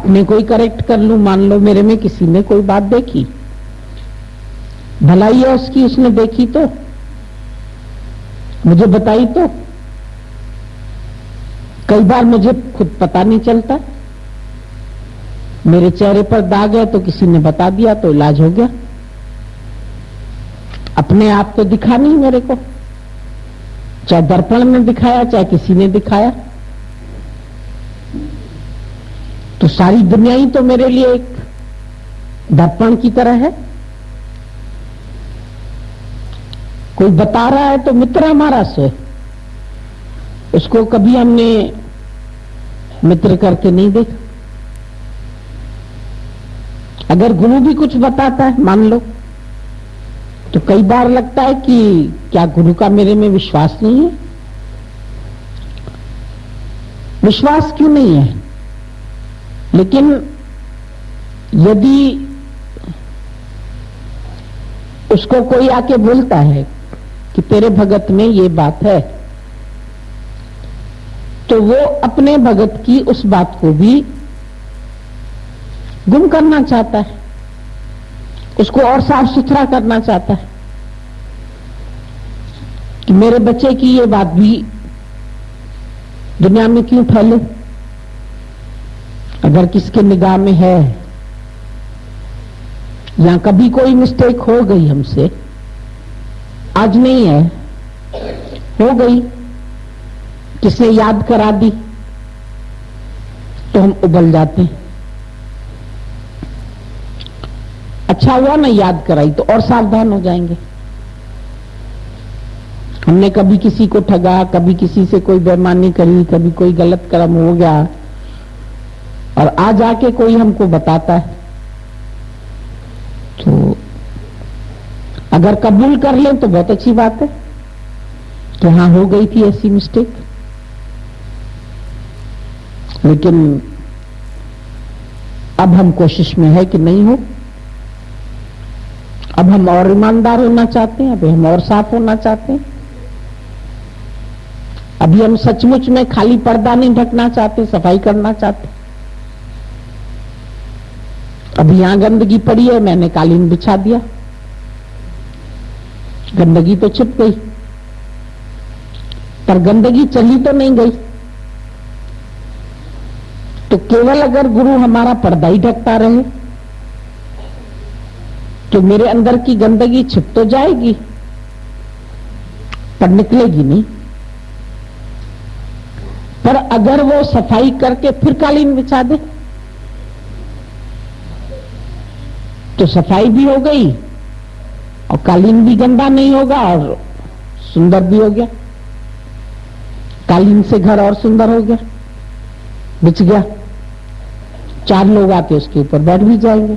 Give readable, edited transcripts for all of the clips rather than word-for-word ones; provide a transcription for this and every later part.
अपने को ही करेक्ट कर लूं। मान लो मेरे में किसी ने कोई बात देखी, भलाई है उसकी, उसने देखी तो मुझे बताई तो। कई बार मुझे खुद पता नहीं चलता, मेरे चेहरे पर दाग है तो किसी ने बता दिया तो इलाज हो गया। अपने आप तो दिखा नहीं मेरे को, चाहे दर्पण में दिखाया चाहे किसी ने दिखाया, तो सारी दुनिया ही तो मेरे लिए एक दर्पण की तरह है। कोई बता रहा है तो मित्र हमारा से, उसको कभी हमने मित्र करके नहीं देखा। अगर गुरु भी कुछ बताता है मान लो, तो कई बार लगता है कि क्या गुरु का मेरे में विश्वास नहीं है। विश्वास क्यों नहीं है? लेकिन यदि उसको कोई आके बोलता है कि तेरे भगत में ये बात है, तो वो अपने भगत की उस बात को भी गुम करना चाहता है, उसको और साफ सुथरा करना चाहता है कि मेरे बच्चे की ये बात भी दुनिया में क्यों फैले। अगर किसके निगाह में है या कभी कोई मिस्टेक हो गई हमसे, आज नहीं है, हो गई, किसने याद करा दी, तो हम उबल जाते हैं। अच्छा हुआ ना याद कराई, तो और सावधान हो जाएंगे। हमने कभी किसी को ठगा, कभी किसी से कोई बेईमानी करी, कभी कोई गलत कर्म हो गया, और आज आके कोई हमको बताता है, तो अगर कबूल कर लें तो बहुत अच्छी बात है कि हाँ हो गई थी ऐसी मिस्टेक। लेकिन अब हम कोशिश में है कि नहीं हो। अब हम और ईमानदार होना चाहते हैं, अभी हम और साफ होना चाहते हैं। अभी हम सचमुच में खाली पर्दा नहीं ढकना चाहते, सफाई करना चाहते। अभी यहां गंदगी पड़ी है, मैंने कालीन बिछा दिया, गंदगी तो छिप गई, पर गंदगी चली तो नहीं गई। तो केवल अगर गुरु हमारा पर्दा ही ढकता रहे तो मेरे अंदर की गंदगी छिप तो जाएगी पर निकलेगी नहीं। पर अगर वो सफाई करके फिर कालीन बिछा दे तो सफाई भी हो गई और कालीन भी गंदा नहीं होगा और सुंदर भी हो गया। कालीन से घर और सुंदर हो गया, बिछ गया, 4 लोग आके उसके ऊपर बैठ भी जाएंगे।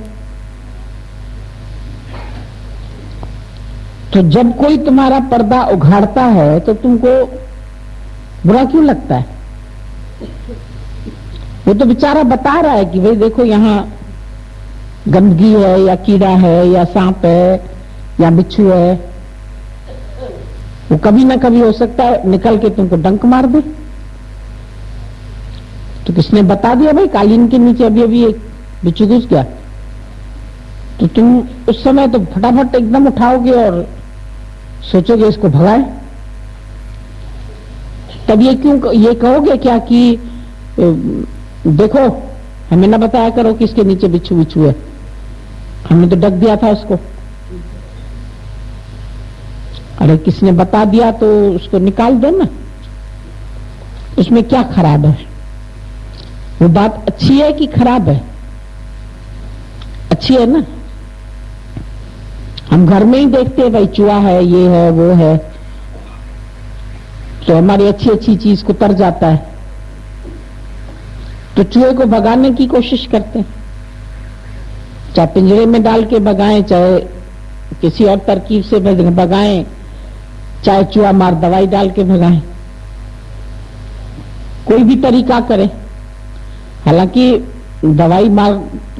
तो जब कोई तुम्हारा पर्दा उघाड़ता है तो तुमको बुरा क्यों लगता है? वो तो बेचारा बता रहा है कि भाई देखो यहां गंदगी है या कीड़ा है या सांप है या बिच्छू है। वो कभी ना कभी हो सकता है निकल के तुमको डंक मार दे। तो किसने बता दिया भाई कालीन के नीचे अभी अभी एक बिच्छू घुस गया, तो तुम उस समय तो फटाफट एकदम उठाओगे और सोचोगे इसको भगाए। तब ये कहोगे क्या कि देखो हमें ना बताया करो कि इसके नीचे बिच्छू बिच्छू है, हमने तो ढक दिया था उसको। अरे किसने बता दिया तो उसको निकाल दो ना, उसमें क्या खराब है? वो बात अच्छी है कि खराब है? अच्छी है ना। हम घर में ही देखते हैं भाई चूहा है, ये है, वो है, तो हमारी अच्छी अच्छी चीज को तर जाता है, तो चूहे को भगाने की कोशिश करते हैं। चाहे पिंजरे में डाल के भगाएं, चाहे किसी और तरकीब से भगाएं, चाहे चूहा मार दवाई डाल के भगाएं, कोई भी तरीका करें। हालांकि दवाई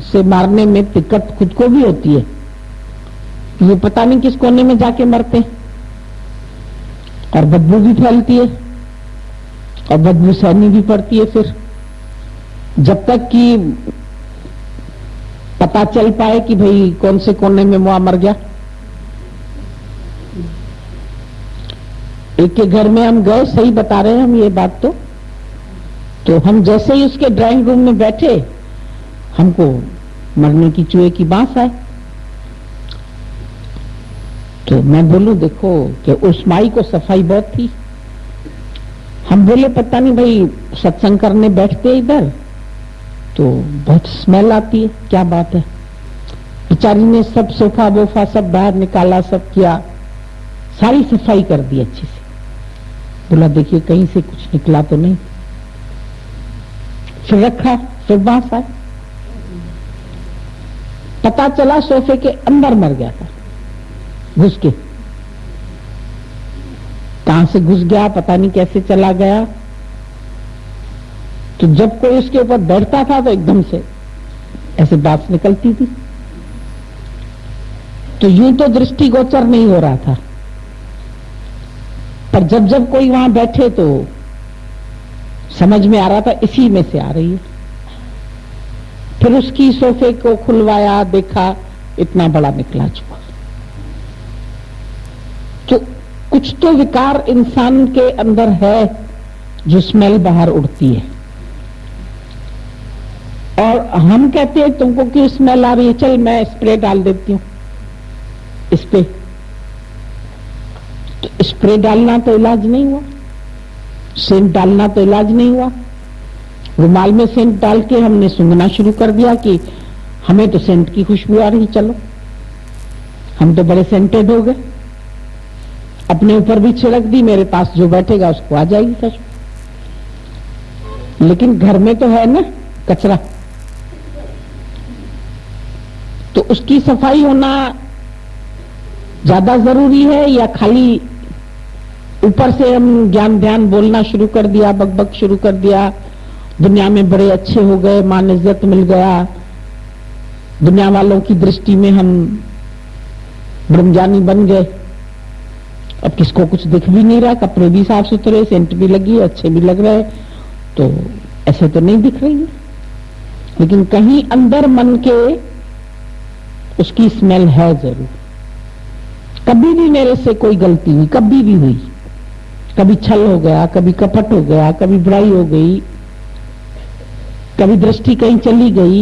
से मारने में दिक्कत खुद को भी होती है, ये पता नहीं किस कोने में जाके मरते और बदबू भी फैलती है और बदबू सहनी भी पड़ती है। फिर जब तक कि पता चल पाए कि भाई कौन से कोने में मुआ मर गया। एक के घर में हम गए, सही बता रहे हैं हम ये बात, तो हम जैसे ही उसके ड्राइंग रूम में बैठे, हमको मरने की चूहे की बांस आए। तो मैं बोलूं देखो कि उस माई को सफाई बहुत थी। हम बोले पता नहीं भाई सत्संग करने बैठते इधर तो बहुत स्मेल आती है, क्या बात है। बेचारी ने सब सोफा बोफा सब बाहर निकाला, सब किया, सारी सफाई कर दी अच्छे से। बोला देखिए कहीं से कुछ निकला तो नहीं। फिर रखा, फिर बांस आए, पता चला सोफे के अंदर मर गया था घुस के। कहां से घुस गया पता नहीं, कैसे चला गया। तो जब कोई उसके ऊपर बैठता था तो एकदम से ऐसे बात निकलती थी। तो यूं तो दृष्टिगोचर नहीं हो रहा था, पर जब जब कोई वहां बैठे तो समझ में आ रहा था इसी में से आ रही है। फिर उसकी सोफे को खुलवाया, देखा इतना बड़ा निकला चुका। तो कुछ तो विकार इंसान के अंदर है जो स्मेल बाहर उड़ती है। और हम कहते हैं तुमको क्यों स्मेल आ रही है, चल मैं स्प्रे डाल देती हूं इस पे। तो स्प्रे डालना तो इलाज नहीं हुआ, सेंट डालना तो इलाज नहीं हुआ। रुमाल में सेंट डाल के हमने सूंघना शुरू कर दिया कि हमें तो सेंट की खुशबू आ रही, चलो हम तो बड़े सेंटेड हो गए। अपने ऊपर भी छिड़क दी, मेरे पास जो बैठेगा उसको आ जाएगी खुशबू। लेकिन घर में तो है ना कचरा, तो उसकी सफाई होना ज्यादा जरूरी है, या खाली ऊपर से हम ज्ञान ध्यान बोलना शुरू कर दिया, बकबक शुरू कर दिया, दुनिया में बड़े अच्छे हो गए, मान इज्जत मिल गया, दुनिया वालों की दृष्टि में हम ब्रह्मज्ञानी बन गए। अब किसको कुछ दिख भी नहीं रहा, कपड़े भी साफ सुथरे, सेंट भी लगी, अच्छे भी लग रहे, तो ऐसे तो नहीं दिख रही है। लेकिन कहीं अंदर मन के उसकी स्मेल है जरूर। कभी भी मेरे से कोई गलती हुई, कभी भी हुई, कभी छल हो गया, कभी कपट हो गया, कभी बुराई हो गई, कभी दृष्टि कहीं चली गई,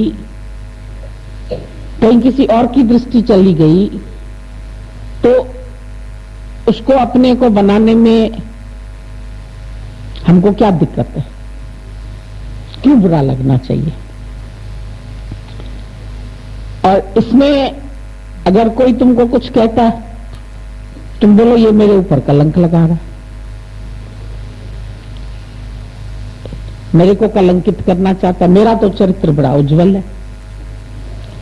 कहीं किसी और की दृष्टि चली गई, तो उसको अपने को बनाने में हमको क्या दिक्कत है, क्यों बुरा लगना चाहिए। और इसमें अगर कोई तुमको कुछ कहता है, तुम बोलो ये मेरे ऊपर कलंक लगा रहा है, मेरे को कलंकित करना चाहता, मेरा तो चरित्र बड़ा उज्जवल है।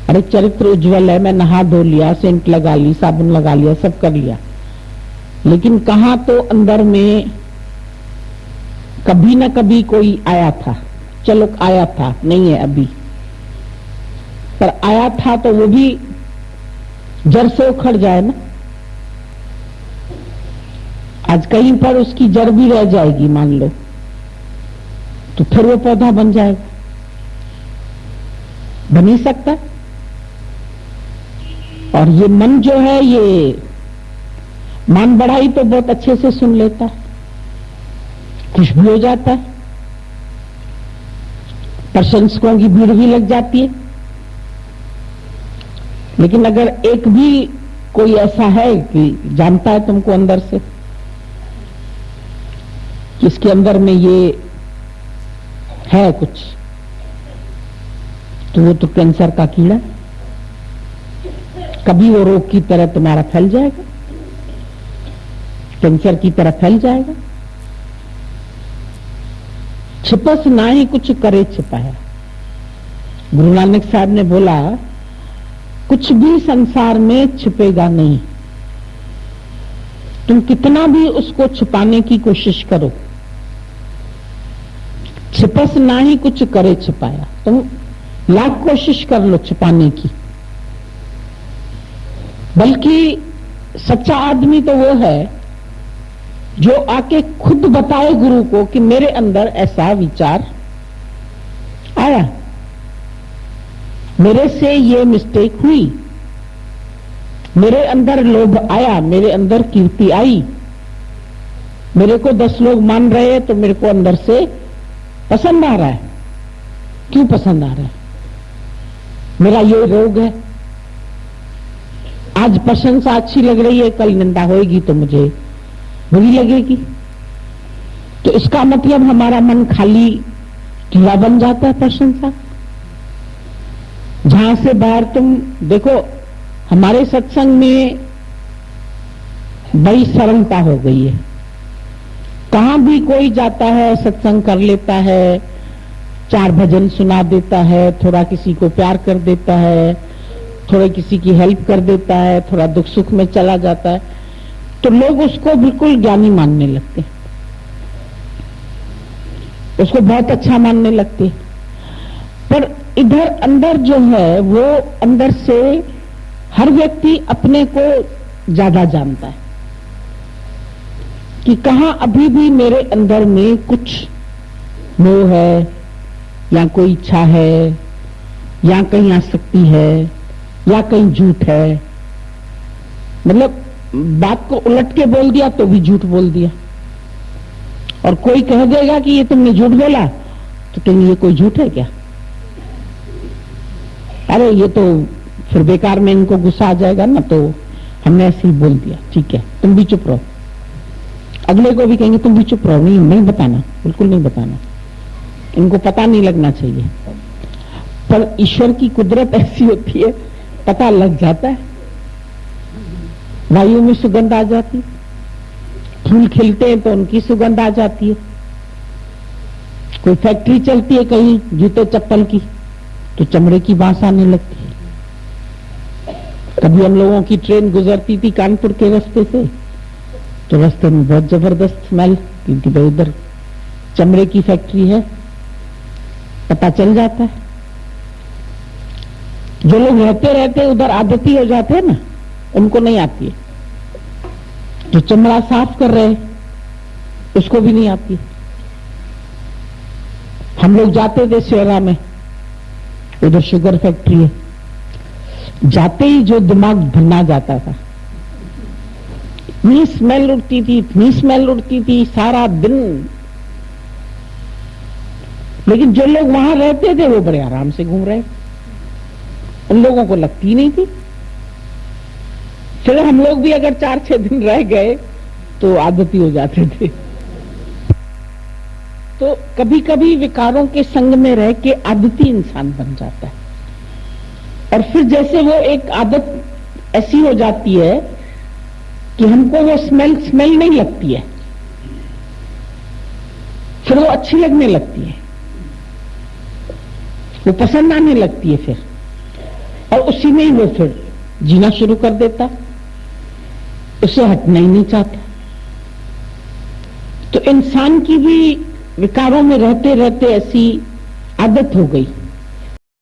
अरे चरित्र उज्जवल है, मैं नहा धो लिया, सेंट लगा ली, साबुन लगा लिया, सब कर लिया, लेकिन कहां तो अंदर में कभी ना कभी कोई आया था। चलो आया था, नहीं है अभी, पर आया था तो वो भी जड़ से उखड़ जाए ना। आज कहीं पर उसकी जड़ भी रह जाएगी मान लो, तो फिर वो पौधा बन जाएगा, बन ही सकता। और ये मन जो है, ये मान बढ़ाई तो बहुत अच्छे से सुन लेता है, खुश भी हो जाता है, प्रशंसकों की भीड़ भी लग जाती है। लेकिन अगर एक भी कोई ऐसा है कि जानता है तुमको अंदर से कि इसके अंदर में ये है कुछ, तो वो तो कैंसर का कीड़ा, कभी वो रोग की तरह तुम्हारा फैल जाएगा, कैंसर की तरह फैल जाएगा। छिपस ना ही कुछ करे छिपाया। गुरु नानक साहब ने बोला कुछ भी संसार में छिपेगा नहीं, तुम कितना भी उसको छुपाने की कोशिश करो, छिपस ना ही कुछ करे छिपाया। तुम लाख कोशिश कर लो छुपाने की, बल्कि सच्चा आदमी तो वो है जो आके खुद बताए गुरु को कि मेरे अंदर ऐसा विचार आया, मेरे से ये मिस्टेक हुई, मेरे अंदर लोभ आया, मेरे अंदर कीर्ति आई, मेरे को 10 लोग मान रहे हैं तो मेरे को अंदर से पसंद आ रहा है। क्यों पसंद आ रहा है? मेरा ये रोग है। आज प्रशंसा अच्छी लग रही है, कल निंदा होगी तो मुझे बुरी लगेगी। तो इसका मतलब हमारा मन खाली कीड़ा बन जाता है प्रशंसा। जहां से बाहर तुम देखो, हमारे सत्संग में बड़ी सरलता हो गई है। कहां भी कोई जाता है, सत्संग कर लेता है, 4 भजन सुना देता है, थोड़ा किसी को प्यार कर देता है, थोड़े किसी की हेल्प कर देता है, थोड़ा दुख सुख में चला जाता है, तो लोग उसको बिल्कुल ज्ञानी मानने लगते हैं, उसको बहुत अच्छा मानने लगते हैं। पर इधर अंदर जो है वो अंदर से हर व्यक्ति अपने को ज्यादा जानता है कि कहां अभी भी मेरे अंदर में कुछ मोह है, या कोई इच्छा है, या कहीं आसक्ति है, या कहीं झूठ है। मतलब बात को उलट के बोल दिया तो भी झूठ बोल दिया। और कोई कह देगा कि ये तुमने झूठ बोला, तो तुम ये कोई झूठ है क्या? अरे ये तो फिर बेकार में इनको गुस्सा आ जाएगा ना, तो हमने ऐसे ही बोल दिया, ठीक है तुम भी चुप रहो। अगले को भी कहेंगे तुम भी चुप रहो, नहीं बताना, बिल्कुल नहीं बताना, इनको पता नहीं लगना चाहिए। पर ईश्वर की कुदरत ऐसी होती है, पता लग जाता है। वायु में सुगंध आ जाती, फूल खिलते हैं तो उनकी सुगंध आ जाती है। कोई फैक्ट्री चलती है कहीं जूते चप्पल की, तो चमड़े की बांस आने लगती है। कभी हम लोगों की ट्रेन गुजरती थी कानपुर के रास्ते से, तो रास्ते में बहुत जबरदस्त स्मेल, क्योंकि भाई उधर चमड़े की फैक्ट्री है, पता चल जाता है। जो लोग रहते रहते उधर आदती हो जाते हैं ना, उनको नहीं आती है। जो चमड़ा साफ कर रहे उसको भी नहीं आती। हम लोग जाते थे शेरा में, उधर शुगर फैक्ट्री है, जाते ही जो दिमाग भुना जाता था, इतनी स्मेल उड़ती थी, इतनी स्मेल उड़ती थी सारा दिन। लेकिन जो लोग वहां रहते थे वो बड़े आराम से घूम रहे, उन लोगों को लगती नहीं थी। फिर हम लोग भी अगर 4-6 दिन रह गए तो आदती हो जाते थे। तो कभी कभी विकारों के संग में रह के आदती इंसान बन जाता है, और फिर जैसे वो एक आदत ऐसी हो जाती है कि हमको वो स्मेल नहीं लगती है, फिर वो अच्छी लगने लगती है, वो पसंद आने लगती है फिर, और उसी में ही वो फिर जीना शुरू कर देता, उसे हटना ही नहीं चाहता। तो इंसान की भी विकारों में रहते रहते ऐसी आदत हो गई